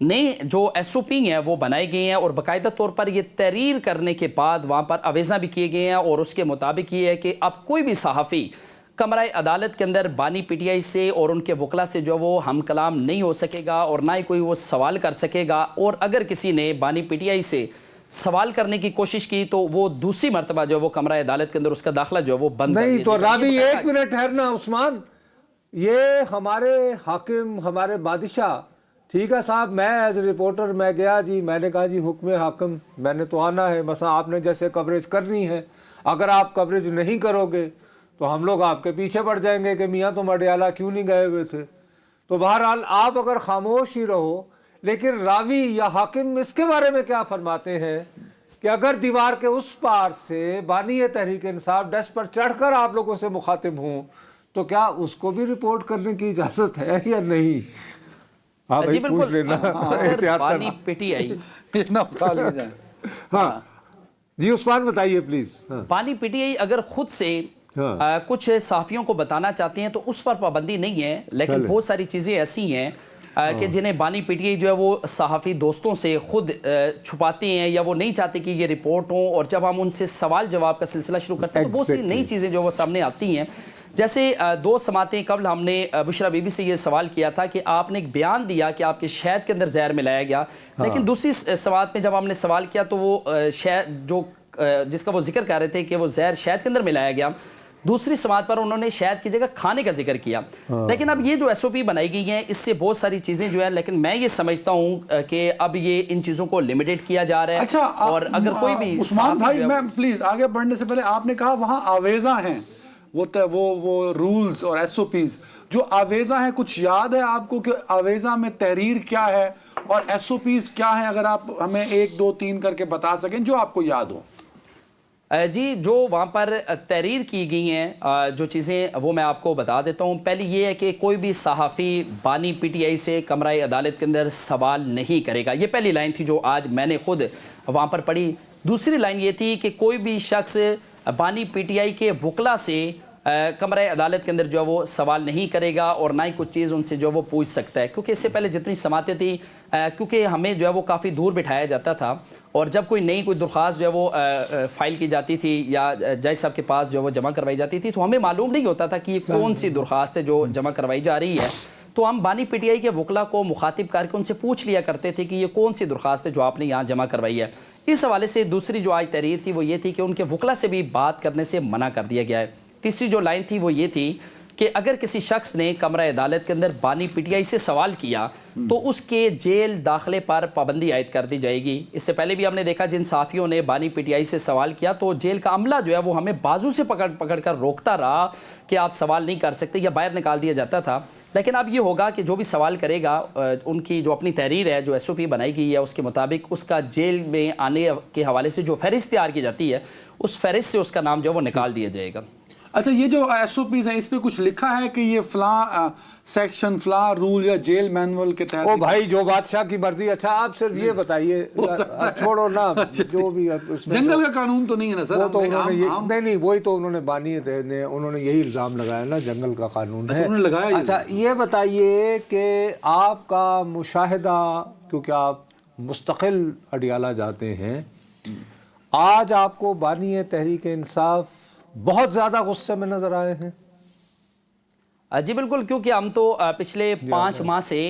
نئے جو S O پی ہیں وہ بنائے گئے ہیں اور باقاعدہ طور پر یہ تحریر کرنے کے بعد وہاں پر اویزاں بھی کیے گئے ہیں، اور اس کے مطابق یہ ہے کہ اب کوئی بھی صحافی کمرہ عدالت کے اندر بانی پی ٹی آئی سے اور ان کے وکلا سے جو وہ ہم کلام نہیں ہو سکے گا، اور نہ ہی کوئی وہ سوال کر سکے گا، اور اگر کسی نے بانی پی ٹی آئی سے سوال کرنے کی کوشش کی تو وہ دوسری مرتبہ جو وہ کمرہ عدالت کے اندر اس کا داخلہ جو ہے وہ بند نہیں تو راوی ایک منٹ ٹھہرنا عثمان، یہ ہمارے حاکم ہمارے بادشاہ، ٹھیک ہے صاحب، میں ایز رپورٹر میں گیا جی، میں نے کہا جی حکم حاکم میں نے تو آنا ہے، مثلا آپ نے جیسے کوریج کرنی ہے، اگر آپ کوریج نہیں کرو گے تو ہم لوگ آپ کے پیچھے پڑ جائیں گے کہ میاں تم اڈیالہ کیوں نہیں گئے ہوئے تھے. تو بہرحال آپ اگر خاموش ہی رہو، لیکن راوی یا حاکم اس کے بارے میں کیا فرماتے ہیں کہ اگر دیوار کے اس پار سے بانی تحریک انصاف ڈیسک پر چڑھ کر آپ لوگوں سے مخاطب ہوں تو کیا اس کو بھی رپورٹ کرنے کی اجازت ہے یا نہیں؟ جی بالکل، بانی پی ٹی آئی ہاں جی عثمان بتائیے پلیز. بانی پی ٹی آئی اگر خود سے کچھ صحافیوں کو بتانا چاہتے ہیں تو اس پر پابندی نہیں ہے، لیکن بہت ساری چیزیں ایسی ہیں کہ جنہیں بانی پی ٹی آئی جو ہے وہ صحافی دوستوں سے خود چھپاتے ہیں، یا وہ نہیں چاہتے کہ یہ رپورٹ ہوں، اور جب ہم ان سے سوال جواب کا سلسلہ شروع کرتے ہیں تو بہت سی نئی چیزیں جو وہ سامنے آتی ہیں. جیسے 2 سماعتیں قبل ہم نے بشرا بی بی سے یہ سوال کیا تھا کہ آپ نے ایک بیان دیا کہ آپ کے شہد کے اندر زہر ملایا گیا، لیکن دوسری سماعت میں جب ہم نے سوال کیا تو وہ شہد جو جس کا وہ ذکر کر رہے تھے کہ وہ زہر شہد کے اندر ملایا گیا، دوسری سماعت پر انہوں نے شہد کی جگہ کھانے کا ذکر کیا. لیکن اب یہ جو ایس او پی بنائی گئی ہیں اس سے بہت ساری چیزیں جو ہے، لیکن میں یہ سمجھتا ہوں کہ اب یہ ان چیزوں کو لمیٹڈ کیا جا رہا ہے. اچھا، اور اگر کوئی بھی عثمان بھائی، میں پلیز آگے بڑھنے سے پہلے، آپ نے کہا وہاں آویزاں ہیں، وہ رولز اور ایس او پیز جو آویزاں ہیں، کچھ یاد ہے آپ کو کہ آویزاں میں تحریر کیا ہے اور ایس او پیز کیا ہیں؟ اگر آپ ہمیں 1 2 3 کر کے بتا سکیں جو آپ کو یاد ہو. جی، جو وہاں پر تحریر کی گئی ہیں جو چیزیں وہ میں آپ کو بتا دیتا ہوں. پہلی یہ ہے کہ کوئی بھی صحافی بانی پی ٹی آئی سے کمرہ عدالت کے اندر سوال نہیں کرے گا. یہ پہلی لائن تھی جو آج میں نے خود وہاں پر پڑھی. دوسری لائن یہ تھی کہ کوئی بھی شخص بانی پی ٹی آئی کے وکلا سے کمرہ عدالت کے اندر جو ہے وہ سوال نہیں کرے گا، اور نہ ہی کچھ چیز ان سے جو ہے وہ پوچھ سکتا ہے. کیونکہ اس سے پہلے جتنی سماعتیں تھیں، کیونکہ ہمیں جو ہے وہ کافی دور بٹھایا جاتا تھا، اور جب کوئی درخواست جو ہے وہ فائل کی جاتی تھی یا جج صاحب کے پاس جو ہے وہ جمع کروائی جاتی تھی، تو ہمیں معلوم نہیں ہوتا تھا کہ یہ کون سی درخواست ہے جو جمع کروائی جا رہی ہے. تو ہم بانی پی ٹی آئی کے وکلا کو مخاطب کر کے ان سے پوچھ لیا کرتے تھے کہ یہ کون سی درخواست ہے جو آپ نے یہاں جمع کروائی ہے. اس حوالے سے دوسری جو آج تحریر تھی وہ یہ تھی کہ ان کے وکلا سے بھی بات کرنے سے منع کر دیا گیا ہے. تیسری جو لائن تھی وہ یہ تھی کہ اگر کسی شخص نے کمرہ عدالت کے اندر بانی پی ٹی آئی سے سوال کیا تو اس کے جیل داخلے پر پابندی عائد کر دی جائے گی. اس سے پہلے بھی ہم نے دیکھا جن صحافیوں نے بانی پی ٹی آئی سے سوال کیا تو جیل کا عملہ جو ہے وہ ہمیں بازو سے پکڑ کر روکتا رہا کہ آپ سوال نہیں کر سکتے، یا باہر نکال دیا جاتا تھا. لیکن اب یہ ہوگا کہ جو بھی سوال کرے گا، ان کی جو اپنی تحریر ہے جو ایس او پی بنائی گئی ہے اس کے مطابق اس کا جیل میں آنے کے حوالے سے جو فہرست تیار کی جاتی ہے اس فہرست سے اس کا نام جو ہے وہ نکال دیا جائے گا. اچھا، یہ جو ایس او پیز ہیں اس پہ کچھ لکھا ہے کہ یہ فلاں سیکشن فلاں رول یا جیل مینول کے تحت؟ او بھائی جو بادشاہ کی مرضی. اچھا آپ صرف یہ بتائیے، چھوڑو نا جو بھی جنگل کا قانون تو نہیں ہے نا سر؟ وہ تو نہیں، وہی تو انہوں نے بانی نے انہوں نے یہی الزام لگایا نا، جنگل کا قانون ہے. اچھا یہ بتائیے کہ آپ کا مشاہدہ، کیونکہ آپ مستقل اڈیالہ جاتے ہیں، آج آپ کو بانی تحریک انصاف بہت زیادہ غصے میں نظر آئے ہیں؟ جی بالکل، کیونکہ ہم تو پچھلے 5 ماہ سے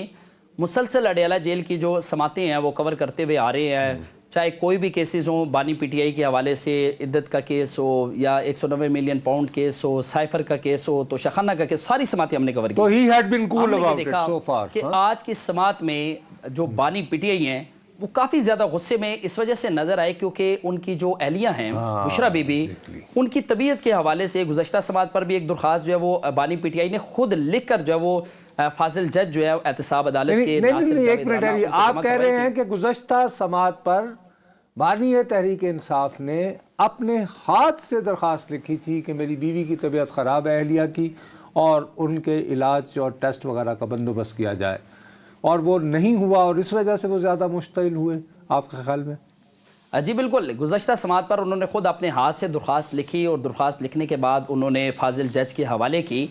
مسلسل اڈیالہ جیل کی جو سماعتیں ہیں وہ کور کرتے ہوئے آ رہے ہیں. چاہے کوئی بھی کیسز ہوں، بانی پی ٹی آئی کے حوالے سے عدت کا کیس ہو، یا 190 ملین پاؤنڈ کیس ہو، سائفر کا کیس ہو، تو شخانہ کا کیس، ساری سماعتیں ہم نے کور کی. تو he had been cool about it so far. کہ آج کی سماعت میں جو بانی پی ٹی آئی ہیں وہ کافی زیادہ غصے میں اس وجہ سے نظر آئے کیونکہ ان کی جو اہلیہ ہیں بشرا بی بی، ان کی طبیعت کے حوالے سے گزشتہ سماعت پر بھی ایک درخواست جو ہے وہ بانی پی ٹی آئی نے خود لکھ کر جو ہے وہ فاضل جج جو ہے احتساب عدالت کے ایک منٹ ہے، آپ کہہ رہے ہیں کہ گزشتہ سماعت پر بانی تحریک انصاف نے اپنے ہاتھ سے درخواست لکھی تھی کہ میری بیوی کی طبیعت خراب ہے اہلیہ کی، اور ان کے علاج اور ٹیسٹ وغیرہ کا بندوبست کیا جائے، اور وہ نہیں ہوا اور اس وجہ سے وہ زیادہ مشتعل ہوئے آپ کے خیال میں؟ جی بالکل، گزشتہ سماعت پر انہوں نے خود اپنے ہاتھ سے درخواست لکھی، اور درخواست لکھنے کے بعد انہوں نے فاضل جج کے حوالے کی.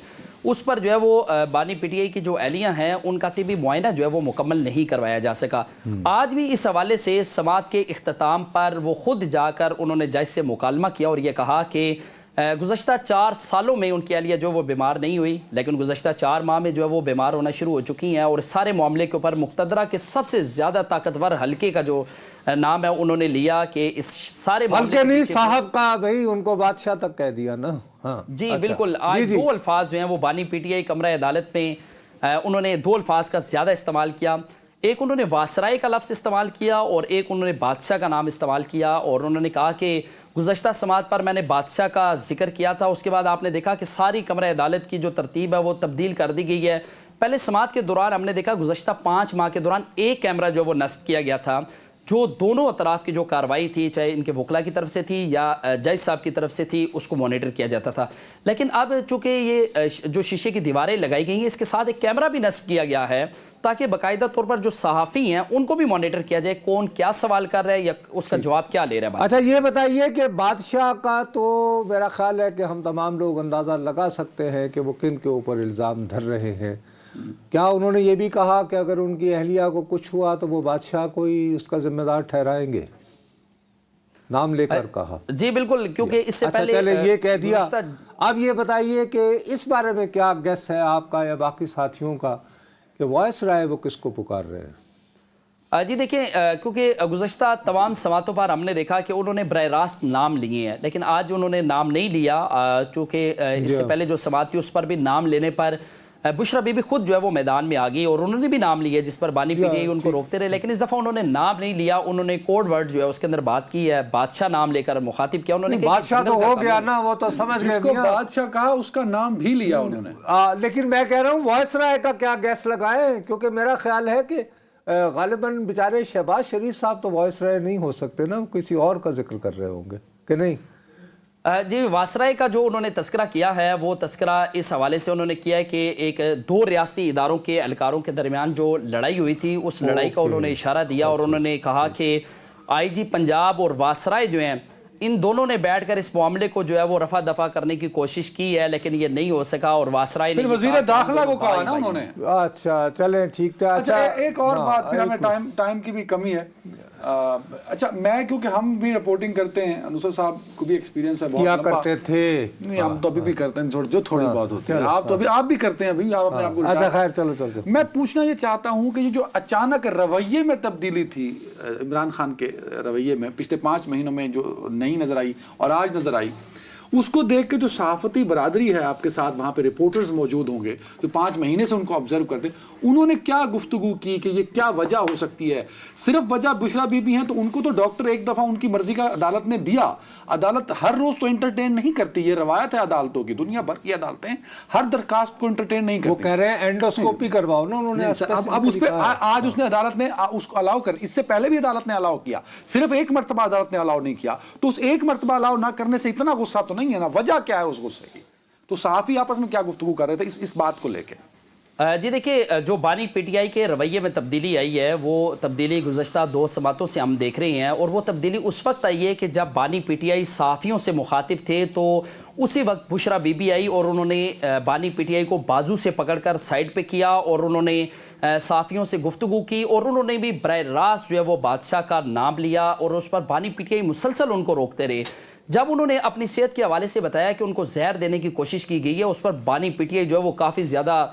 اس پر جو ہے وہ بانی پی ٹی آئی کی جو اہلیہ ہیں ان کا طبی معائنہ جو ہے وہ مکمل نہیں کروایا جا سکا. آج بھی اس حوالے سے سماعت کے اختتام پر وہ خود جا کر انہوں نے جج سے مکالمہ کیا اور یہ کہا کہ گزشتہ 4 سالوں میں ان کی اہلیہ جو وہ بیمار نہیں ہوئی، لیکن گزشتہ 4 ماہ میں جو ہے وہ بیمار ہونا شروع ہو چکی ہیں، اور سارے معاملے کے اوپر مقتدرہ کے سب سے زیادہ طاقتور حلقے کا جو نام ہے انہوں نے لیا کہ اس سارے حلقے نہیں صاحب کا بھائی، ان کو بادشاہ تک کہہ دیا نا. ہاں جی بالکل. آج 2 الفاظ جو ہیں وہ بانی پی ٹی آئی کمرہ عدالت میں انہوں نے 2 الفاظ کا زیادہ استعمال کیا. ایک انہوں نے واسرائے کا لفظ استعمال کیا اور ایک انہوں نے بادشاہ کا نام استعمال کیا، اور انہوں نے کہا کہ گزشتہ سماعت پر میں نے بادشاہ کا ذکر کیا تھا، اس کے بعد آپ نے دیکھا کہ ساری کمرہ عدالت کی جو ترتیب ہے وہ تبدیل کر دی گئی ہے. پہلے سماعت کے دوران ہم نے دیکھا گزشتہ 5 ماہ کے دوران ایک کیمرہ جو وہ نصب کیا گیا تھا، جو دونوں اطراف کی جو کارروائی تھی، چاہے ان کے وکلاء کی طرف سے تھی یا جج صاحب کی طرف سے تھی، اس کو مانیٹر کیا جاتا تھا. لیکن اب چونکہ یہ جو شیشے کی دیواریں لگائی گئی ہیں، اس کے ساتھ ایک کیمرہ بھی نصب کیا گیا ہے تاکہ باقاعدہ طور پر جو صحافی ہیں ان کو بھی مانیٹر کیا جائے کون کیا سوال کر رہا ہے یا اس کا جواب کیا لے رہا ہے. اچھا یہ بتائیے کہ بادشاہ کا تو میرا خیال ہے کہ ہم تمام لوگ اندازہ لگا سکتے ہیں کہ وہ کن کے اوپر الزام دھر رہے ہیں. کیا انہوں نے یہ بھی کہا کہ اگر ان کی اہلیہ کو کچھ ہوا تو وہ بادشاہ کو ہی اس کا ذمہ دار ٹھہرائیں گے؟ نام لے کر کہا. جی بالکل، کیونکہ اس سے پہلے چلے یہ کہہ دیا. اب یہ بتائیے کہ اس بارے میں کیا گیس ہے آپ کا یا باقی ساتھیوں کا کہ وائس رائے وہ کس کو پکار رہے ہیں؟ جی دیکھیں، کیونکہ گزشتہ تمام سماعتوں پر ہم نے دیکھا کہ انہوں نے براہ راست نام لیے ہیں، لیکن آج انہوں نے نام نہیں لیا، چونکہ اس سے پہلے جو سماعت تھی اس پر بھی نام لینے پر بشرا بی بی خود جو ہے وہ میدان میں آ گئی اور انہوں نے بھی نام لیا جس پر بانی پی ٹی آئی ان کو روکتے رہے. لیکن اس دفعہ انہوں نے نام نہیں لیا، انہوں نے کوڈ ورڈ جو ہے اس کے اندر بات کی ہے، بادشاہ نام لے کر مخاطب کیا. انہوں نے بادشاہ تو ہو گیا نا، وہ تو سمجھ گئے، جس کو بادشاہ کہا اس کا نام بھی لیا انہوں نے. لیکن میں کہہ رہا ہوں وائس رائے کا کیا گیس لگائیں، کیونکہ میرا خیال ہے کہ غالباً بیچارے شہباز شریف صاحب تو وائس رائے نہیں ہو سکتے نا، کسی اور کا ذکر کر رہے ہوں گے کہ نہیں؟ جی واسرائے کا جو انہوں نے تذکرہ کیا ہے وہ تذکرہ اس حوالے سے انہوں نے کیا ہے کہ ایک 2 ریاستی اداروں کے اہلکاروں کے درمیان جو لڑائی ہوئی تھی اس لڑائی کا انہوں نے اشارہ دیا، اور انہوں نے کہا کہ آئی جی پنجاب اور واسرائے جو ہیں ان دونوں نے بیٹھ کر اس معاملے کو جو ہے وہ رفع دفع کرنے کی کوشش کی ہے، لیکن یہ نہیں ہو سکا. اور واسرائے نے وزیر داخلہ کو کہا نا انہوں نے. اچھا چلیں ٹھیک تھا. اچھا ایک اور بات، پھر ہمیں ٹائم کی بھی کمی ہے. اچھا میں کیونکہ ہم بھی رپورٹنگ کرتے ہیں، نصرت صاحب کو بھی ایکسپیرینس ہے، کیا کرتے تھے. نہیں ہم تو ابھی بھی کرتے ہیں، جو تھوڑی بہت ہوتی ہے. آپ تو ابھی آپ بھی کرتے ہیں ابھی، آپ اپنے آپ کو. اچھا خیر چلو. میں پوچھنا یہ چاہتا ہوں کہ یہ جو اچانک رویے میں تبدیلی تھی عمران خان کے رویے میں پچھلے 5 مہینوں میں جو نہیں نظر آئی اور آج نظر آئی، اس کو دیکھ کے جو صحافتی برادری ہے آپ کے ساتھ، وہاں پہ رپورٹرز موجود ہوں گے جو 5 مہینے سے ان کو آبزرو کرتے، انہوں نے کیا گفتگو کی کہ یہ کیا وجہ ہو سکتی ہے؟ صرف وجہ بشرا بی بی ہیں تو ان کو تو ڈاکٹر ایک دفعہ ان کی مرضی کا عدالت نے دیا. عدالت ہر روز تو انٹرٹین نہیں کرتی، یہ روایت ہے عدالتوں کی، دنیا بھر کی عدالتیں ہر درخواست کو انٹرٹین نہیں کرتی. وہ کہہ رہے ہیں اینڈوسکوپی کرواؤ نا انہوں نے. اب اس پہ آج اس نے عدالت نے اس کو الاؤ کر، اس سے پہلے بھی عدالت نے الاؤ کیا، صرف ایک مرتبہ عدالت نے الاؤ نہیں کیا. تو اس ایک مرتبہ الاؤ نہ کرنے سے اتنا غصہ تو نہیں ہے نا، وجہ کیا ہے اس غصے کی؟ تو صحافی آپس میں کیا گفتگو کر رہے تھے اس بات کو لے کے؟ جی دیکھیے، جو بانی پی ٹی آئی کے رویے میں تبدیلی آئی ہے وہ تبدیلی گزشتہ 2 سماعتوں سے ہم دیکھ رہے ہیں، اور وہ تبدیلی اس وقت آئی ہے کہ جب بانی پی ٹی آئی صحافیوں سے مخاطب تھے تو اسی وقت بشرا بی بی آئی اور انہوں نے بانی پی ٹی آئی کو بازو سے پکڑ کر سائڈ پہ کیا اور انہوں نے صحافیوں سے گفتگو کی، اور انہوں نے بھی براہ راست جو ہے وہ بادشاہ کا نام لیا اور اس پر بانی پی ٹی آئی مسلسل ان کو روکتے رہے. جب انہوں نے اپنی صحت کے حوالے سے بتایا کہ ان کو زہر دینے کی کوشش کی گئی ہے، اس پر بانی پی ٹی آئی جو ہے وہ کافی زیادہ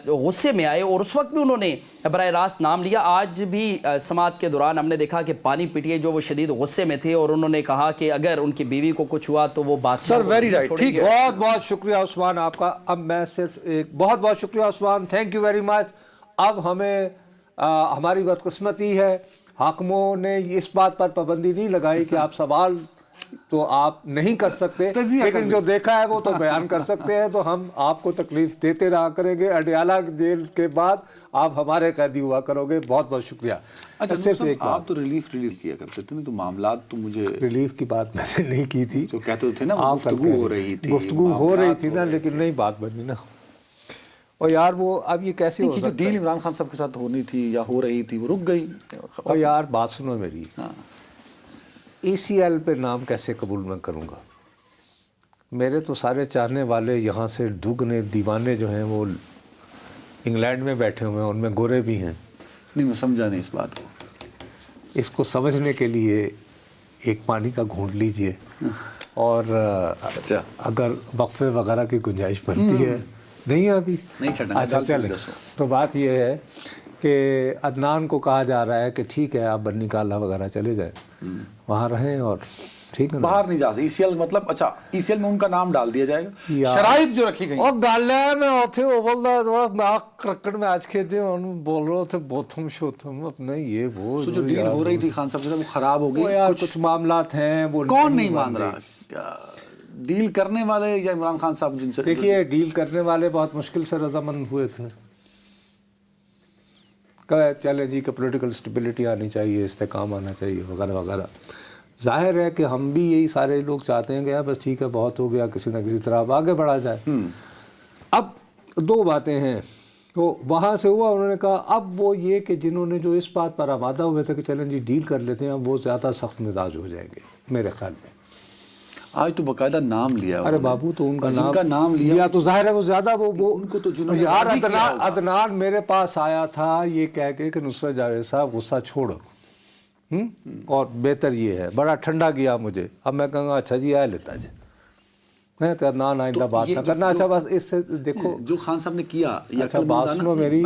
غصے میں آئے اور اس وقت بھی انہوں نے براہ راست نام لیا. آج بھی سماعت کے دوران ہم نے دیکھا کہ بانی پی ٹی آئی جو وہ شدید غصے میں تھے اور انہوں نے کہا کہ اگر ان کی بیوی کو کچھ ہوا تو وہ بات سر ویری رائٹ. ٹھیک ہے، بہت بہت شکریہ عثمان آپ کا. اب میں صرف ایک بہت بہت شکریہ عثمان، تھینک یو ویری مچ. اب ہمیں ہماری بدقسمتی ہے حاکموں نے اس بات پر پابندی نہیں لگائی کہ آپ سوال تو آپ نہیں کر سکتے، لیکن جو دیکھا ہے وہ تو بیان کر سکتے ہیں. تو ہم آپ کو تکلیف دیتے رہا کریں گے. اڈیالہ جیل کے بعد آپ ہمارے قیدی ہوا کرو گے. بہت بہت شکریہ. صرف آپ تو ریلیف کیا کرتے تھے نا، تو معاملات تو مجھے ریلیف کی بات میں نے نہیں کی تھی، جو کہتے تھے نا گفتگو ہو رہی تھی، گفتگو ہو رہی تھی نا، لیکن نہیں بات بنی نا. اور یار وہ اب یہ کیسے ہو سکتا ہے؟ جو ڈیل عمران خان صاحب کے ساتھ ہونی تھی یا ہو رہی تھی وہ رک گئی. اور یار بات سنو میری، ای سی ایل پہ نام کیسے قبول میں کروں گا؟ میرے تو سارے چاہنے والے یہاں سے دگنے دیوانے جو ہیں وہ انگلینڈ میں بیٹھے ہوئے ہیں، ان میں گورے بھی ہیں. نہیں میں سمجھا نہیں اس بات کو. اس کو سمجھنے کے لیے ایک پانی کا گھونٹ لیجئے اور اگر وقفے وغیرہ کی گنجائش بنتی ہے. نہیں ہے ابھی؟ نہیں چھٹنا. اچھا چلیں. تو بات یہ ہے کہ عدنان کو کہا جا رہا ہے کہ ٹھیک ہے آپ بنی کالا وغیرہ چلے جائیں، وہاں رہیں اور ٹھیک ہے باہر نہیں جا سکتے. ECL مطلب اچھا ECL میں ان کا نام ڈال دیا جائے گا، شرائط جو رکھی گئی. اور گل ہے میں اوتھے اوول دا کرکٹ میچ کھیلتے ہیں بول رہے تھے بوتھم شوتھم اپنے یہ وہ جو ڈیل ہو رہی تھی خان صاحب سے وہ خراب ہو گئی. کچھ معاملات ہیں وہ کون نہیں مان رہا؟ ڈیل کرنے والے یا عمران خان صاحب جن سے؟ دیکھیے ڈیل کرنے والے بہت مشکل سے رضامند ہوئے تھے. چلے جی کہ پولیٹیکل سٹیبلٹی آنی چاہیے، استحکام آنا چاہیے وغیرہ وغیرہ. ظاہر ہے کہ ہم بھی یہی سارے لوگ چاہتے ہیں کہ بس ٹھیک ہے بہت ہو گیا، کسی نہ کسی طرح اب آگے بڑھا جائے. اب دو باتیں ہیں. تو وہاں سے ہوا انہوں نے کہا اب وہ یہ کہ جنہوں نے جو اس بات پر آمادہ ہوئے تھے کہ چلیں جی ڈیل کر لیتے ہیں، اب وہ زیادہ سخت مزاج ہو جائیں گے میرے خیال میں. آج تو باقاعدہ نام لیا. ارے بابو تو ان کا نام لیا تو ظاہر ہے وہ زیادہ وہ ان کو تو یار عدنان میرے پاس آیا تھا یہ کہہ کے کہ نصرت جاوید صاحب غصہ چھوڑو اور بہتر یہ ہے، بڑا ٹھنڈا کیا مجھے. اب میں کہوں گا اچھا جی آئے لیتا جی میں تو عدنان آئندہ بات نہ کرنا. اچھا بس اس سے دیکھو جو خان صاحب نے کیا. اچھا بات سنو میری،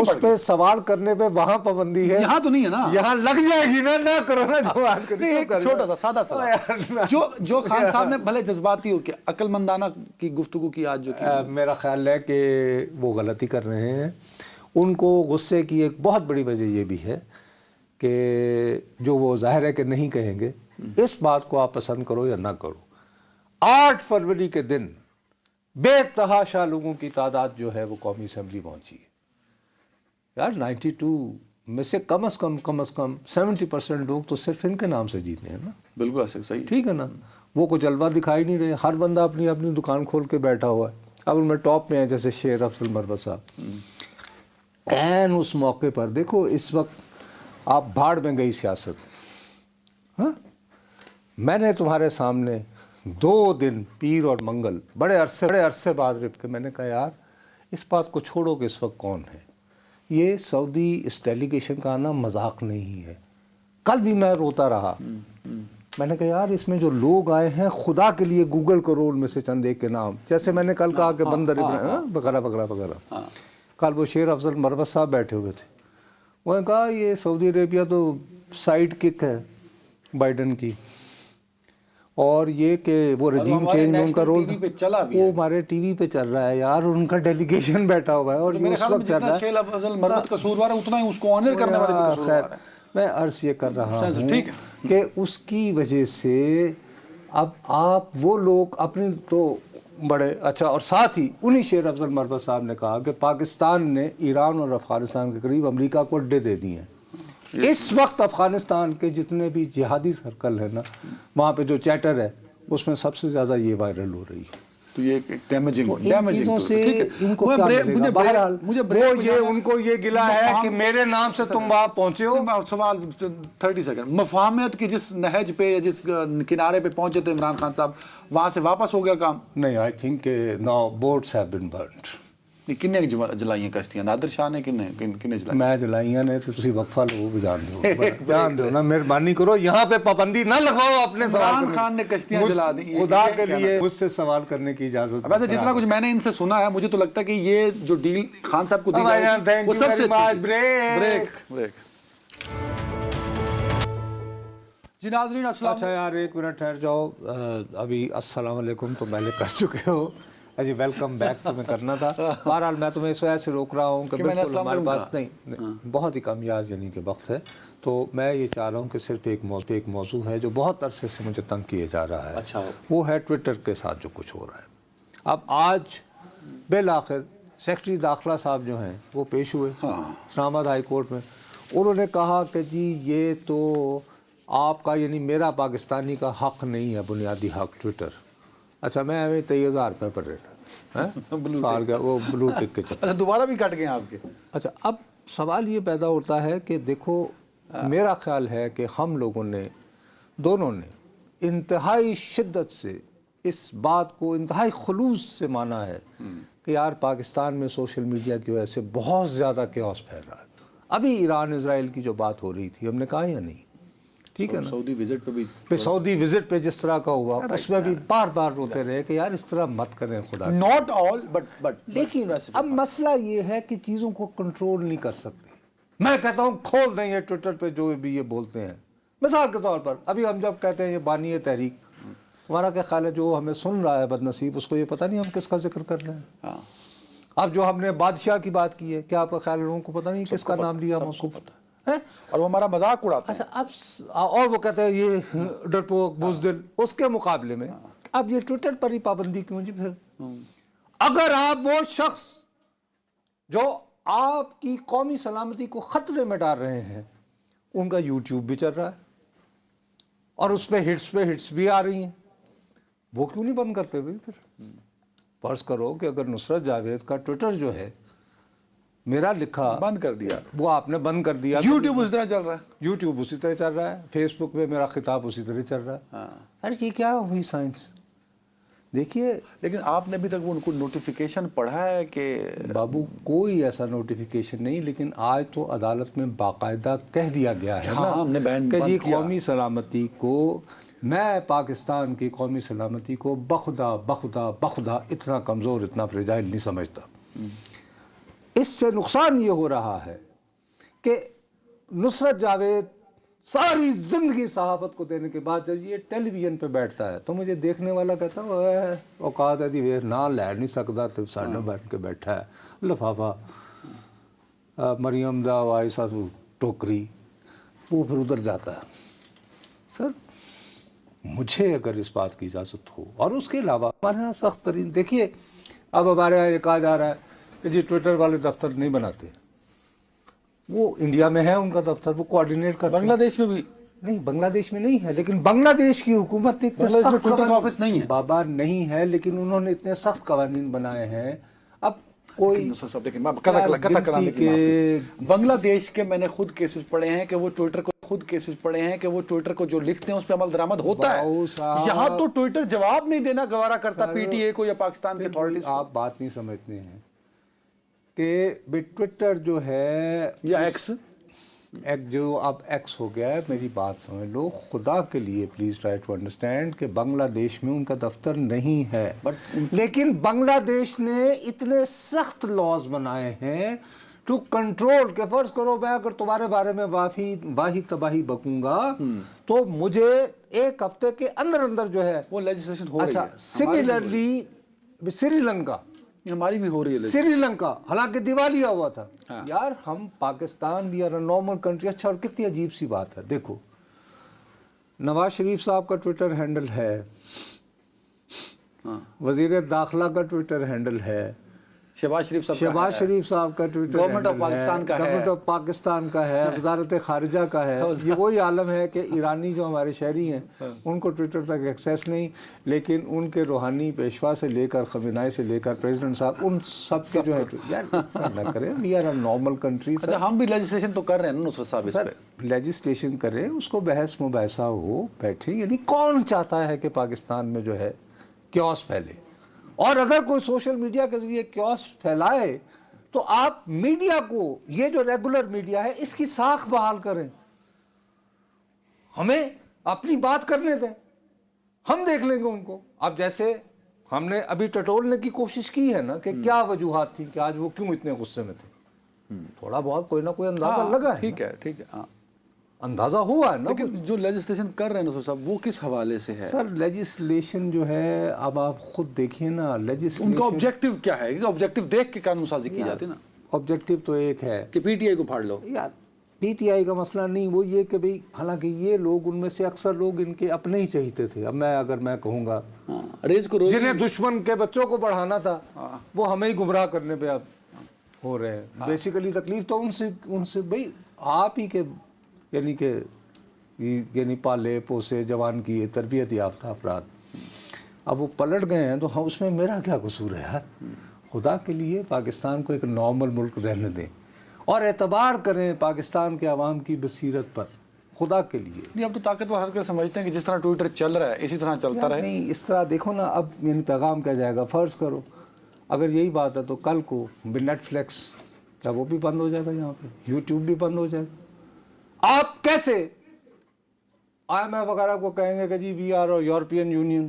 اس پہ سوال کرنے پہ وہاں پابندی ہے، یہاں تو نہیں ہے نا. یہاں لگ جائے گی نا. نہ کرو نا جواب کرو. ایک چھوٹا سا سادہ سوال جو خان صاحب نے بھلے جذباتی ہو کے عقل مندانہ کی گفتگو کی آج جو کی، میرا خیال ہے کہ وہ غلطی کر رہے ہیں. ان کو غصے کی ایک بہت بڑی وجہ یہ بھی ہے کہ جو وہ ظاہر ہے کہ نہیں کہیں گے، اس بات کو آپ پسند کرو یا نہ کرو، 8 فروری کے دن بے تحاشا لوگوں کی تعداد جو ہے وہ قومی اسمبلی پہنچی ہے. یار 92 میں سے کم از کم 70% لوگ تو صرف ان کے نام سے جیتے ہیں نا. بالکل صحیح ٹھیک ہے نا. وہ کو جلوہ دکھائی نہیں رہے، ہر بندہ اپنی اپنی دکان کھول کے بیٹھا ہوا ہے. اب ان میں ٹاپ میں ہیں جیسے شیر افضل مربت صاحب. این اس موقع پر دیکھو اس وقت آپ بھاڑ میں گئی سیاست. ہاں میں نے تمہارے سامنے 2 دن پیر اور منگل بڑے عرصے بعد رپ کے میں نے کہا یار اس بات کو چھوڑو کہ اس وقت کون ہے. یہ سعودی اس ڈیلیگیشن کا آنا مذاق نہیں ہے. کل بھی میں روتا رہا. میں نے کہا یار اس میں جو لوگ آئے ہیں خدا کے لیے گوگل کرو ان میں سے چند ایک کے نام. جیسے میں نے کل کہا کہ بندر وغیرہ وغیرہ وغیرہ. کل وہ شیر افضل مربت صاحب بیٹھے ہوئے تھے. وہ نے کہا یہ سعودی عربیہ تو سائیڈ کک ہے بائیڈن کی، اور یہ کہ وہ رجیم چینج میں ان کا رول وہ ہمارے ٹی وی پہ چل رہا ہے یار، ان کا ڈیلیگیشن بیٹھا ہوا ہے اور یہ اس وقت چل رہا ہے. شیر افضل مربت قصوروار ہے اتنا ہی اس کو آنر کرنے والے بھی قصوروار ہے. میں عرض یہ کر رہا ہوں کہ اس کی وجہ سے اب آپ وہ لوگ اپنی تو بڑے اچھا. اور ساتھ ہی انہی شیر افضل مربت صاحب نے کہا کہ پاکستان نے ایران اور افغانستان کے قریب امریکہ کو اڈے دے دیے ہیں. اس وقت افغانستان کے جتنے بھی جہادی سرکل ہے نا وہاں پہ جو چیٹر ہے اس میں سب سے زیادہ یہ وائرل ہو رہی ہے. تو یہ ڈیمیجنگ سے ان کو کیا ملے گا؟ بہرحال ان کو یہ گلا ہے کہ میرے نام سے تم وہاں پہنچے ہو. سوال 30 سیکنڈ. مفاہمت کی جس نہج پہ یا جس کنارے پہ پہنچے تھے عمران خان صاحب وہاں سے واپس ہو گیا کام؟ نہیں آئی تھنک کہ now boards have been burned. کنے جلائیاں کشتیاں؟ نادر شاہ نے کنے جلائیاں؟ میں جلائیاں نے تو تسی وقفہ لو بھی جان دو نا. مہربانی کرو یہاں پہ پابندی نہ لگاؤ اپنے سوال. عمران خان نے کشتیاں جلا دی. خدا کے لیے مجھ سے سوال کرنے کی اجازت. ویسے جتنا کچھ میں نے ان سے سنا ہے مجھے تو لگتا ہے کہ یہ جو ڈیل خان صاحب کو دی جائے وہ سب سے بریک. جی ناظرین السلام. اچھا یار 1 منٹ ٹھہر جاؤ. ابھی السلام علیکم تو پہلے کر چکے ہو. جی ویلکم بیک تمہیں کرنا تھا. بہرحال میں تمہیں اس وجہ سے روک رہا ہوں کہ بالکل ہمارے پاس نہیں بہت ہی کم یار یعنی کہ وقت ہے. تو میں یہ چاہ رہا ہوں کہ صرف ایک موضوع ہے جو بہت عرصے سے مجھے تنگ کیے جا رہا ہے. اچھا وہ ہے ٹویٹر کے ساتھ جو کچھ ہو رہا ہے. اب آج بالآخر سیکرٹری داخلہ صاحب جو ہیں وہ پیش ہوئے اسلام آباد ہائی کورٹ میں. انہوں نے کہا کہ جی یہ تو آپ کا یعنی میرا پاکستانی کا حق نہیں ہے بنیادی حق ٹویٹر. اچھا میں 23,000 روپے پر رہتا سال کا وہ بلو ٹک کے چکر. دوبارہ بھی کٹ گئے آپ کے. اچھا اب سوال یہ پیدا ہوتا ہے کہ دیکھو میرا خیال ہے کہ ہم لوگوں نے دونوں نے انتہائی شدت سے اس بات کو انتہائی خلوص سے مانا ہے کہ یار پاکستان میں سوشل میڈیا کی وجہ سے بہت زیادہ کیوس پھیل رہا ہے. ابھی ایران اسرائیل کی جو بات ہو رہی تھی ہم نے کہا یا نہیں, ٹھیک ہے نا, سعودی وزٹ پہ بھی سعودی وزٹ پہ جس طرح کا ہوا اس میں بھی بار بار روتے رہے کہ یار اس طرح مت کریں خدا. ناٹ آل بٹ لیکن اب مسئلہ یہ ہے کہ چیزوں کو کنٹرول نہیں کر سکتے. میں کہتا ہوں کھول دیں یہ ٹویٹر پہ جو بھی یہ بولتے ہیں. مثال کے طور پر ابھی ہم جب کہتے ہیں یہ بانی تحریک, ہمارا کیا خیال ہے جو ہمیں سن رہا ہے بد نصیب اس کو یہ پتہ نہیں ہم کس کا ذکر کر رہے ہیں. اب جو ہم نے بادشاہ کی بات کی ہے, کیا آپ کا خیال ہے لوگوں کو پتہ نہیں کس کا نام لیا ہم اس کو پتہ ہے, اور وہ ہمارا مذاق اڑاتا ہے. اچھا اب اور وہ کہتے ہیں یہ ڈرپوک بزدل. اس کے مقابلے میں اب یہ ٹویٹر پر ہی پابندی کیوں جی؟ پھر اگر آپ وہ شخص جو آپ کی قومی سلامتی کو خطرے میں ڈال رہے ہیں, ان کا یوٹیوب بھی چل رہا ہے اور اس پہ ہٹس بھی آ رہی ہیں, وہ کیوں نہیں بند کرتے ہوئے؟ پھر فرض کرو کہ اگر نصرت جاوید کا ٹویٹر جو ہے میرا لکھا بند کر دیا, وہ آپ نے بند کر دیا, یوٹیوب اس طرح چل رہا ہے, یوٹیوب اسی طرح چل رہا ہے, فیس بک پہ میرا خطاب اسی طرح چل رہا ہے. ارے یہ کیا ہوئی سائنس؟ دیکھیے لیکن آپ نے ابھی تک ان کو نوٹیفیکیشن پڑھا ہے کہ بابو کوئی ایسا نوٹیفیکیشن نہیں, لیکن آج تو عدالت میں باقاعدہ کہہ دیا گیا ہے ہم نے بین کہ جی بند کیا. قومی سلامتی کو, میں پاکستان کی قومی سلامتی کو بخدا اتنا کمزور اتنا فریجائل نہیں سمجھتا. اس سے نقصان یہ ہو رہا ہے کہ نصرت جاوید ساری زندگی صحافت کو دینے کے بعد جب یہ ٹیلی ویژن پہ بیٹھتا ہے تو مجھے دیکھنے والا کہتا ہے اوقات ہے دی ویر نہ لے نہیں سکتا تو ساڈا بیٹھ کے بیٹھا ہے لفافہ مریم دا وائسا ٹوکری, وہ پھر ادھر جاتا ہے. سر مجھے اگر اس بات کی اجازت ہو, اور اس کے علاوہ ہمارے یہاں سخت ترین, دیکھیے اب ہمارے یہاں یہ کہا جا رہا ہے کہ جی ٹویٹر والے دفتر نہیں بناتے, وہ انڈیا میں ہے ان کا دفتر, وہ کوآرڈینیٹ کرتے ہیں. بنگلہ دیش میں بھی نہیں, بنگلہ دیش میں نہیں ہے, لیکن بنگلہ دیش کی حکومت نے اتنے سخت ٹویٹر کا آفس نہیں ہے بابا نہیں ہے, لیکن انہوں نے اتنے سخت قوانین بنائے ہیں. اب کوئی بنگلہ دیش کے میں نے خود کیسز پڑھے ہیں کہ وہ ٹویٹر کو جو لکھتے ہیں اس پہ عمل درآمد ہوتا ہے. یہاں تو ٹویٹر جواب نہیں دینا گوارا کرتا پی ٹی اے کو یا پاکستان کے اتھارٹیز کو. آپ بات نہیں سمجھتے ہیں کہ ٹویٹر جو ہے یا ایکس جو اب ایکس ہو گیا ہے, میری بات سمجھ لو خدا کے لیے, پلیز ٹرائی ٹو انڈرسٹینڈ کہ بنگلہ دیش میں ان کا دفتر نہیں ہے, لیکن بنگلہ دیش نے اتنے سخت لاز بنائے ہیں ٹو کنٹرول کہ فرض کرو میں اگر تمہارے بارے میں واہی تباہی بکوں گا تو مجھے ایک ہفتے کے اندر جو ہے وہ لیجسلیشن ہو رہی ہے. سملرلی سری لنکا, ہماری بھی ہو رہی ہے سری لنکا, حالانکہ دیوالیہ ہوا تھا. یار ہم پاکستان بھی اور نارمل کنٹری. اچھا اور کتنی عجیب سی بات ہے, دیکھو نواز شریف صاحب کا ٹویٹر ہینڈل ہے, وزیر داخلہ کا ٹویٹر ہینڈل ہے, شہباز شریف صاحب کا ٹویٹر گورنمنٹ آف پاکستان کا ہے, گورنمنٹ آف پاکستان کا ہے, وزارت خارجہ کا ہے. یہ وہی عالم ہے کہ ایرانی جو ہمارے شہری ہیں ان کو ٹویٹر تک ایکسیس نہیں, لیکن ان کے روحانی پیشوا سے لے کر خامنہئی سے لے کر پریزیڈنٹ صاحب ان سب کے جو ہے یار نہ کریں, we are a normal country. اچھا ہم بھی لیجسلیشن تو کر رہے ہیں نا نصرت صاحب اس پہ, لیجسلیشن کریں, اس کو بحث مباحثہ ہو, بیٹھیں. یعنی کون چاہتا ہے کہ پاکستان میں جو ہے کیوس پھیلے؟ اور اگر کوئی سوشل میڈیا کے ذریعے کیوس پھیلائے تو آپ میڈیا کو, یہ جو ریگولر میڈیا ہے اس کی ساکھ بحال کریں, ہمیں اپنی بات کرنے دیں, ہم دیکھ لیں گے ان کو. اب جیسے ہم نے ابھی ٹٹولنے کی کوشش کی ہے نا کہ کیا وجوہات تھیں کہ آج وہ کیوں اتنے غصے میں تھے, تھوڑا بہت کوئی نہ کوئی اندازہ لگا ہے. ٹھیک ہے, ہاں اندازہ ہوا ہے نا. لیکن جو لیجسلیشن کر رہے ہیں نصرت صاحب وہ کس حوالے سے ہے؟ سر لیجسلیشن جو ہے اب آپ خود دیکھیے نا, ان کا آبجیکٹو کیا ہے؟ آبجیکٹو دیکھ کے قانون سازی کی جاتی ہے نا. آبجیکٹو تو ایک ہے کہ پی ٹی آئی کو پھاڑ لو. یار پی ٹی آئی کا مسئلہ نہیں, وہ یہ کہ بھئی حالانکہ یہ لوگ ان میں سے اکثر لوگ ان کے اپنے ہی چاہتے تھے. اب اگر میں کہوں گا ریز کو روز جنہیں دشمن کے بچوں کو پڑھانا تھا وہ ہمیں ہی گمراہ کرنے پہ اب ہو رہے ہیں. بیسیکلی تکلیف تو ان سے بھئی آپ ہی کے یعنی پالے پوسے جوان کی تربیت یافتہ افراد اب وہ پلٹ گئے ہیں, تو اس میں میرا کیا قصور ہے یار؟ خدا کے لیے پاکستان کو ایک نارمل ملک رہنے دیں اور اعتبار کریں پاکستان کے عوام کی بصیرت پر. خدا کے لیے. نہیں اب تو طاقتور ہر کوئی سمجھتے ہیں کہ جس طرح ٹویٹر چل رہا ہے اسی طرح چلتا رہے. نہیں اس طرح دیکھو نا, اب یعنی پیغام کیا جائے گا. فرض کرو اگر یہی بات ہے تو کل کو نیٹ فلیکس کیا وہ بھی بند ہو جائے گا, یہاں پہ یوٹیوب بھی بند ہو جائے گا. آپ کیسے IMF وغیرہ کو کہیں گے کہ جی وی آر اور یورپین یونین,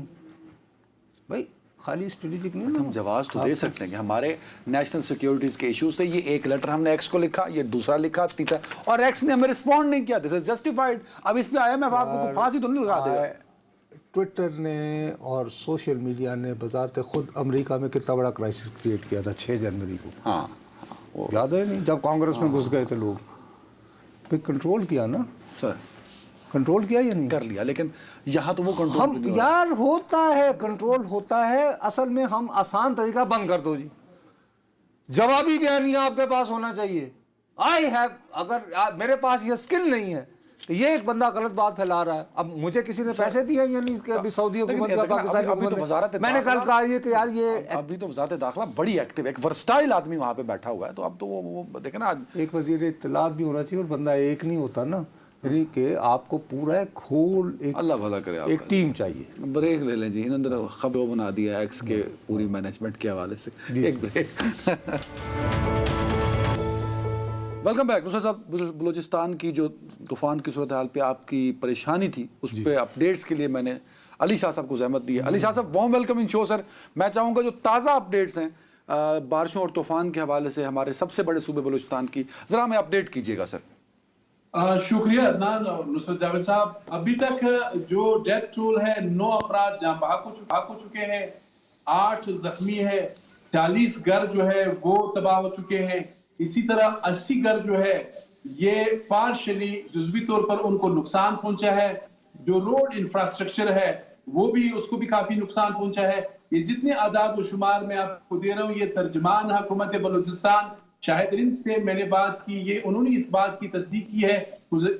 بھائی خالی اسٹریٹجک نہیں. ہم جواز تو دے سکتے ہیں کہ ہمارے نیشنل سیکیورٹیز کے ایشوز تھے, یہ ایک لیٹر ہم نے ایکس کو لکھا, یہ دوسرا لکھا, تیسرا, اور ایکس نے ہمیں رسپونڈ نہیں کیا. دس از جسٹیفائڈ. اب اس پہ IMF آپ کو پھانسی تو نہیں لگا دے گا. ٹویٹر نے اور سوشل میڈیا نے بذات خود امریکہ میں کتنا بڑا کرائسس کریٹ کیا تھا 6 جنوری کو. ہاں یاد ہے نہیں, جب کانگریس میں گھس گئے تھے لوگ, پھر کنٹرول کیا نا سر, کنٹرول کیا یا نہیں کر لیا, لیکن یہاں تو وہ کنٹرول ہم یار ہوتا ہے, کنٹرول ہوتا ہے. اصل میں ہم آسان طریقہ بند کر دو جی, جوابی بیانیہ آپ کے پاس ہونا چاہیے. آئی ہیو, اگر میرے پاس یہ اسکل نہیں ہے تو یہ ایک بندہ غلط بات پھیلا رہا ہے. اب مجھے کسی نے پیسے دیے یعنی کہ ابھی سعودی حکومت کا پاکستانی حکومت, میں نے کل کہا یہ کہ یار یہ ابھی تو وزارت داخلہ بڑی ایکٹیو, ایک ورسٹائل آدمی وہاں پہ بیٹھا ہوا ہے. تو اب تو وہ دیکھیں نا, ایک وزیر اطلاعات بھی ہونا چاہیے, اور بندہ ایک نہیں ہوتا نا, یعنی کہ آپ کو پورا ایک ہول اللہ بھلا کرے, ایک ٹیم چاہیے. بریک لے لیں جی, انہوں نے خبر بنا دیا ایکس کے پوری مینجمنٹ کے حوالے سے. ایک بریک. Welcome back. نصرت صاحب, بلوچستان کی جو طوفان کی صورتحال پہ آپ کی پریشانی تھی اس پہ اپڈیٹس کے لیے میں نے علی شاہ صاحب کو زحمت دی ہے. علی شاہ صاحب وارم ویلکم ان شو. سر میں چاہوں گا جو تازہ اپڈیٹس ہیں بارشوں اور طوفان کے حوالے سے ہمارے سب سے بڑے صوبے بلوچستان کی, ذرا ہمیں اپڈیٹ کیجیے گا سر. شکریہ عدنان اور نصرت جاوید صاحب. ابھی تک جو ڈیتھ ٹول ہے 9 افراد جہاں بھاگ ہو چکے ہیں, 8 زخمی ہے, 40 گھر جو ہے وہ تباہ ہو چکے ہیں. اسی طرح 80 گھر جو ہے یہ پارشلی جزوی طور پر ان کو نقصان پہنچا ہے. جو روڈ انفراسٹرکچر ہے وہ بھی, اس کو بھی کافی نقصان پہنچا ہے. یہ جتنے اعداد و شمار میں آپ کو دے رہا ہوں, یہ ترجمان حکومت بلوچستان شاہد رند سے میں نے بات کی, یہ انہوں نے اس بات کی تصدیق کی ہے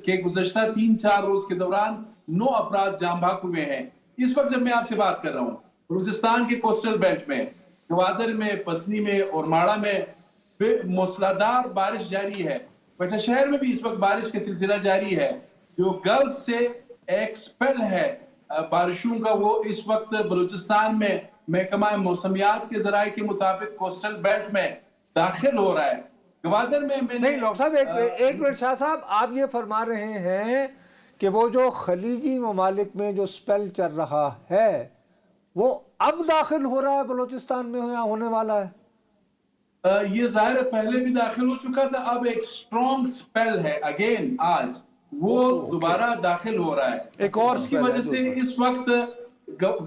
کہ گزشتہ 3-4 روز کے دوران 9 افراد جاں بحق ہوئے ہیں. اس وقت جب میں آپ سے بات کر رہا ہوں, بلوچستان کے کوسٹل بیلٹ میں, گوادر میں, پسنی میں اور ماڑا میں موسلادھار بارش جاری ہے. کوئٹہ شہر میں بھی اس وقت بارش کا سلسلہ جاری ہے. جو گلف سے ایک سپیل ہے بارشوں کا, وہ اس وقت بلوچستان میں محکمہ موسمیات کے ذرائع کے مطابق کوسٹل بیلٹ میں داخل ہو رہا ہے. گوادر میں نہیں ڈاکٹر صاحب ایک منٹ, شاہ صاحب آپ یہ فرما رہے ہیں کہ وہ جو خلیجی ممالک میں جو سپیل چل رہا ہے وہ اب داخل ہو رہا ہے بلوچستان میں یا ہونے والا ہے؟ یہ ظاہر پہلے بھی داخل ہو چکا تھا, اب ایک سٹرونگ سپیل ہے اگین آج وہ دوبارہ داخل ہو رہا ہے. ایک اور اس کی وجہ سے اس وقت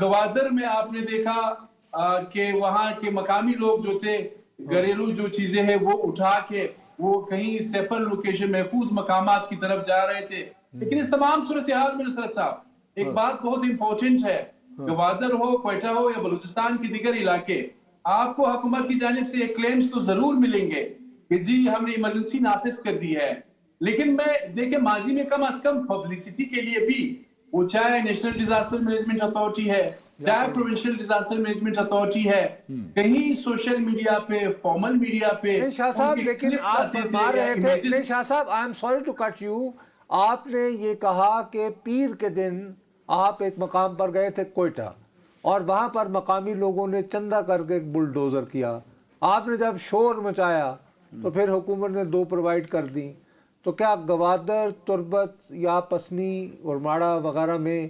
گوادر میں آپ نے دیکھا کہ وہاں کے مقامی لوگ جو تھے گھریلو جو چیزیں ہیں وہ اٹھا کے وہ کہیں سیفر لوکیشن محفوظ مقامات کی طرف جا رہے تھے. لیکن اس تمام صورتحال میں نصرت صاحب ایک بات بہت امپورٹنٹ ہے, گوادر ہو, کوئٹہ ہو یا بلوچستان کی دیگر علاقے, آپ کو حکومت کی جانب سے یہ کلیمز تو ضرور ملیں گے کہ جی ہم نے ایمرجنسی نافذ کر دی ہے. لیکن میں دیکھیں ماضی میں کم از کم پبلسٹی کے لیے بھی, وہ چاہے نیشنل ڈیزاسٹر مینجمنٹ اتھارٹی ہے, چاہے پروونشل ڈیزاسٹر مینجمنٹ اتھارٹی ہے, کہیں سوشل میڈیا پہ, فارمل میڈیا پہ. نہیں شاہ صاحب, لیکن آپ فرما رہے تھے, نہیں شاہ صاحب I am sorry to cut you, آپ نے یہ کہا کہ پیر کے دن آپ ایک مقام پر گئے تھے کوئٹہ اور وہاں پر مقامی لوگوں نے چندہ کر کے ایک بلڈوزر کیا. آپ نے جب شور مچایا تو پھر حکومت نے 2 پرووائڈ کر دی. تو کیا گوادر, تربت یا پسنی اور ماڑا وغیرہ میں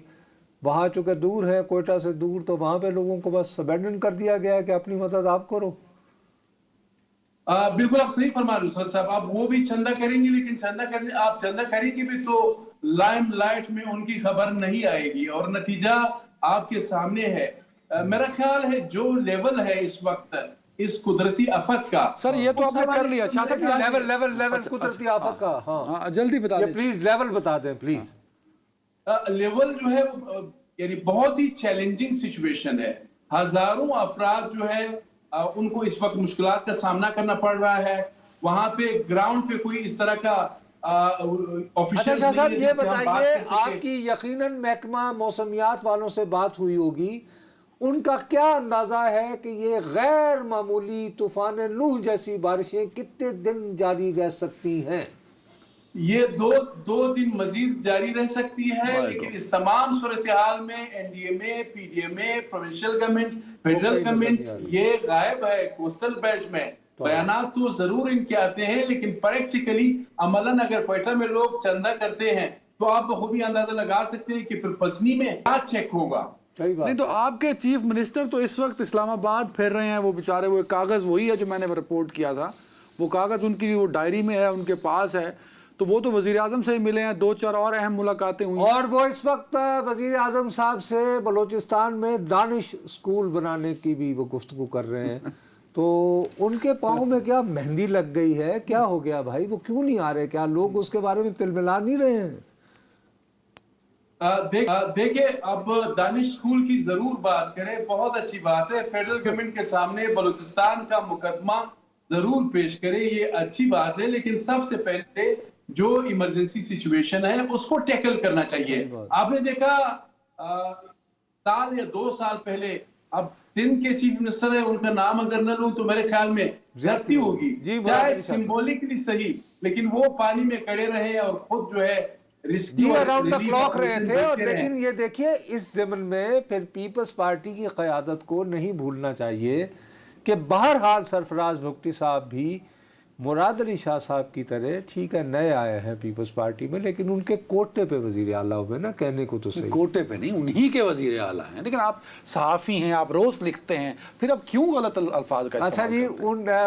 وہاں چونکہ دور ہے, کوئٹہ سے دور, تو وہاں پہ لوگوں کو بس ابینڈن کر دیا گیا ہے کہ اپنی مدد آپ کرو؟ بالکل آپ صحیح فرما رہے ہو صاحب. آپ وہ بھی چندہ کریں گے, لیکن آپ چندہ کریں گے بھی تو لائم لائٹ میں ان کی خبر نہیں آئے گی, اور نتیجہ آپ کے سامنے ہے. میرا خیال ہے جو لیول ہے اس وقت اس قدرتی آفت کا, سر یہ تو آپ نے کر لیا شاہ صاحب, لیول قدرتی آفت کا, ہاں جلدی بتا دیں پلیز, لیول بتا دیں پلیز. لیول جو ہے یعنی بہت ہی چیلنجنگ سچویشن ہے. ہزاروں افراد جو ہے ان کو اس وقت مشکلات کا سامنا کرنا پڑ رہا ہے. وہاں پہ گراؤنڈ پہ کوئی اس طرح کا اچھا شاہ صاحب یہ بتائیے, آپ کی یقیناً محکمہ موسمیات والوں سے بات ہوئی ہوگی, ان کا کیا اندازہ ہے کہ یہ غیر معمولی طوفان نوح جیسی بارشیں کتنے دن جاری رہ سکتی ہیں؟ یہ دو دن مزید جاری رہ سکتی ہے، لیکن اس تمام صورتحال میں این ڈی ایم اے، پی ڈی ایم اے، پروونشل گورنمنٹ، فیڈرل گورنمنٹ یہ غائب ہے کوسٹل بیلٹ میں۔ بیانات تو ضرور ان کے آتے ہیں، لیکن پریکٹیکلی عملاً اگر کوئٹہ میں لوگ چندہ کرتے ہیں تو آپ بخوبی اندازہ لگا سکتے ہیں کہ پھر پسنی میں کیا چیک ہوگا۔ نہیں تو آپ کے چیف منسٹر تو اس وقت اسلام آباد پھر رہے ہیں، وہ بیچارے وہ کاغذ وہی ہے جو میں نے رپورٹ کیا تھا، وہ کاغذ ان کی وہ ڈائری میں ہے، ان کے پاس ہے، تو وہ تو وزیر اعظم سے ہی ملے ہیں، 2-4 اور اہم ملاقاتیں ہوئی ہیں۔ اور وہ اس وقت وزیر اعظم صاحب سے بلوچستان میں دانش اسکول بنانے کی بھی وہ گفتگو کر رہے ہیں، تو ان کے پاؤں میں کیا مہندی لگ گئی ہے؟ کیا ہو گیا بھائی؟ وہ کیوں نہیں آ رہے؟ کیا لوگ اس کے بارے میں تل ملا نہیں رہے ہیں؟ دیکھیں، اب دانش اسکول کی ضرور بات کریں، بہت اچھی بات ہے، فیڈرل گورنمنٹ کے سامنے بلوچستان کا مقدمہ ضرور پیش کرے، یہ اچھی بات ہے، لیکن سب سے پہلے جو ایمرجنسی سچویشن ہے اس کو ٹیکل کرنا چاہیے۔ آپ نے دیکھا سال یا 2 سال پہلے، اب سندھ کے چیف منسٹر ہے، ان کا نام اگر نہ لوں تو میرے خیال میں زیادتی ہوگی، چاہے سمبولکلی صحیح، لیکن وہ پانی میں کڑے رہے اور خود جو ہے اراؤنڈ دا کلاک رہے تھے۔ اور لیکن یہ دیکھیے اس ضمن میں پھر پیپلز پارٹی کی قیادت کو نہیں بھولنا چاہیے کہ بہرحال سرفراز بھگٹی صاحب بھی مراد علی شاہ صاحب کی طرح ٹھیک ہے نئے آئے ہیں پیپلز پارٹی میں، لیکن ان کے کوٹے پہ وزیر اعلیٰ ہوئے نا، کہنے کو تو صحیح کوٹے پہ نہیں، انہی کے وزیر اعلیٰ ہیں، لیکن آپ صحافی ہیں، آپ روز لکھتے ہیں، پھر اب کیوں غلط الفاظ کا اچھا جی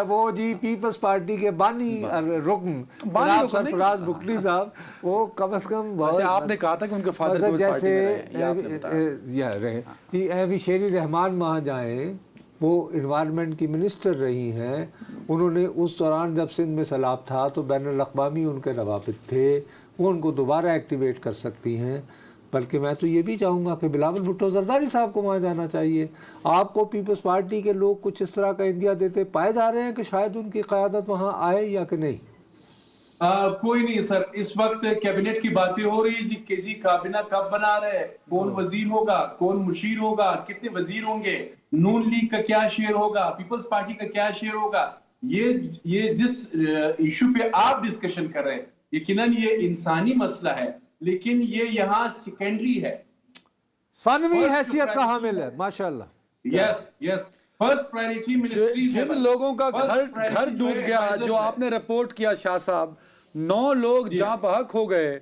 وہ جی پیپلز پارٹی کے بانی رکن جناب سرفراز بھگٹی صاحب، وہ کم از کم ویسے آپ نے کہا تھا کہ ان کے فادر جیسے رہے شیری رحمان وہاں جائیں، وہ انوائرمنٹ کی منسٹر رہی ہیں، انہوں نے اس دوران جب سندھ میں سیلاب تھا تو بین الاقوامی ان کے روابط تھے، وہ ان کو دوبارہ ایکٹیویٹ کر سکتی ہیں۔ بلکہ میں تو یہ بھی چاہوں گا کہ بلاول بھٹو زرداری صاحب کو وہاں جانا چاہیے۔ آپ کو پیپلز پارٹی کے لوگ کچھ اس طرح کا اندیا دیتے پائے جا رہے ہیں کہ شاید ان کی قیادت وہاں آئے یا کہ نہیں؟ کوئی نہیں سر، اس وقت کیبنٹ کی باتیں ہو رہی جی کہ جی کابینہ کب بنا رہے، کون وزیر ہوگا، کون مشیر ہوگا، کتنے وزیر ہوں گے، نون لیگ کا کیا شیئر ہوگا، پیپلز پارٹی کا کیا شیئر ہوگا۔ یہ جس ایشو پہ آپ ڈسکشن کر رہے ہیں یقیناً یہ انسانی مسئلہ ہے، لیکن یہ یہاں سیکنڈری ہے، ثانوی حیثیت کا حامل ہے۔ ماشاءاللہ، یس فرسٹ پرائیورٹی منسٹری۔ جن لوگوں کا گھر ڈوب گیا، جو آپ نے رپورٹ کیا شاہ صاحب، 9 لوگ جہاں بحق ہو گئے،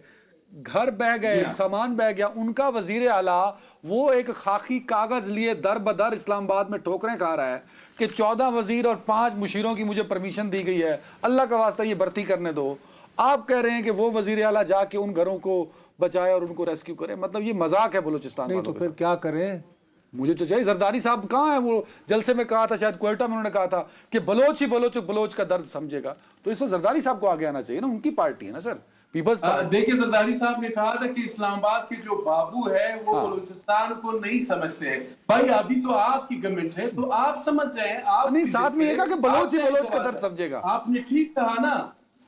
گھر بہ گئے، سامان بہ گیا، ان کا وزیر اعلیٰ وہ ایک خاکی کاغذ لیے در بدر اسلام آباد میں ٹھوکریں کھا رہا ہے کہ 14 وزیر اور 5 مشیروں کی مجھے پرمیشن دی گئی ہے، اللہ کا واسطہ یہ بھرتی کرنے دو۔ آپ کہہ رہے ہیں کہ وہ وزیر اعلیٰ جا کے ان گھروں کو بچائے اور ان کو ریسکیو کرے، مطلب یہ مذاق ہے بلوچستان نہیں تو پھر کیا کریں؟ مجھے تو چاہیے زرداری صاحب کہاں ہیں؟ وہ جلسے میں کہا تھا، شاید کوئٹہ میں انہوں نے کہا تھا کہ بلوچ ہی بلوچ کا درد سمجھے گا، تو اس وقت زرداری صاحب کو آگے آنا چاہیے نا، ان کی پارٹی ہے نا سر، پیپلز پارٹی۔ دیکھیں زرداری صاحب نے کہا تھا کہ اسلام آباد کے جو بابو ہے وہ بلوچستان کو نہیں سمجھتے ہیں۔ بھائی ابھی تو آپ کی گورنمنٹ ہے تو آپ سمجھ جائیں، آپ نہیں ساتھ میں یہ کہا کہ بلوچ ہی بلوچ کا درد سمجھے گا۔ آپ نے ٹھیک کہا نا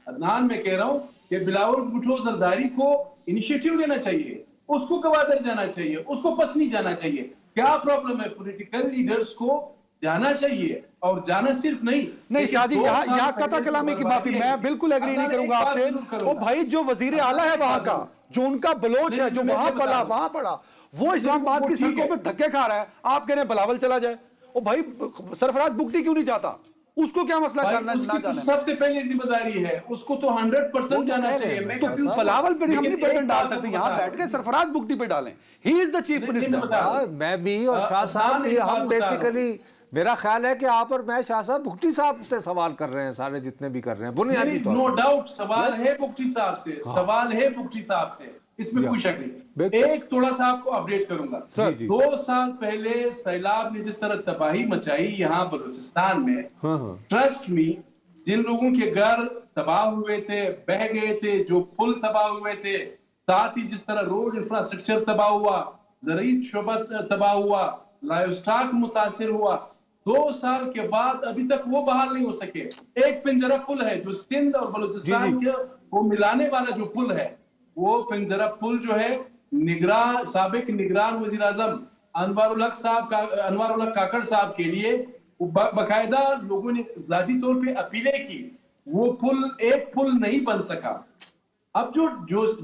عدنان، میں کہہ رہا ہوں کہ بلاول بھٹو زرداری کو انیشیٹو لینا چاہیے، اس کو گوادر جانا چاہیے، اس کو پسنی جانا چاہیے۔ کیا پرابلم ہے؟ پولیٹیکل لیڈرز کو جانا چاہیے، اور جانا صرف نہیں شاہ جی یہاں قطع کلامی کی معافی، میں بالکل ایگری نہیں کروں گا آپ سے۔ وہ بھائی جو وزیر اعلیٰ ہے وہاں کا، جو ان کا بلوچ ہے، جو وہاں پلا وہاں پڑا، وہ اسلام آباد کی سڑکوں پہ دھکے کھا رہا ہے، آپ کہہ رہے ہیں بلاول چلا جائے۔ وہ بھائی سرفراز بھگٹی کیوں نہیں چاہتا؟ اس کو کیا مسئلہ جاننا نہ جانا؟ سب سے پہلے ذمہ داری ہے، اس کو تو 100% جانا چاہیے۔ تو بلاول پہ ہم نہیں برڈن ڈال سکتے، یہاں بیٹھ کے سرفراز بھگٹی پہ ڈالیں، ہی از دا چیف منسٹر۔ میں بھی اور شاہ صاحب بھی، ہم بیسیکلی میرا خیال ہے کہ آپ اور میں شاہ صاحب بھگٹی صاحب سے سوال کر رہے ہیں، سارے جتنے بھی کر رہے ہیں بنیادی طور پر۔ نو ڈاؤٹ سوال ہے بھگٹی صاحب سے، سوال ہے بھگٹی صاحب سے، اس میں کوئی شک نہیں۔ ایک تھوڑا سا آپ کو اپڈیٹ کروں گا، 2 سال پہلے سیلاب نے جس طرح تباہی مچائی یہاں بلوچستان میں، ٹرسٹ می جن لوگوں کے گھر تباہ ہوئے تھے، بہ گئے تھے، جو پل تباہ ہوئے تھے، ساتھ ہی جس طرح روڈ انفراسٹرکچر تباہ ہوا، زرعی شعبہ تباہ ہوا، لائیو سٹاک متاثر ہوا، 2 سال کے بعد ابھی تک وہ بحال نہیں ہو سکے۔ ایک پنجرہ پل ہے جو سندھ اور بلوچستان کے وہ ملانے والا جو پل ہے، وہ پنجرہ پل جو ہے سابق نگران وزیر اعظم انوار الحق کاکڑ صاحب کے لیے باقاعدہ لوگوں نے ذاتی طور پہ اپیلیں کی، وہ پل ایک پل نہیں بن سکا۔ اب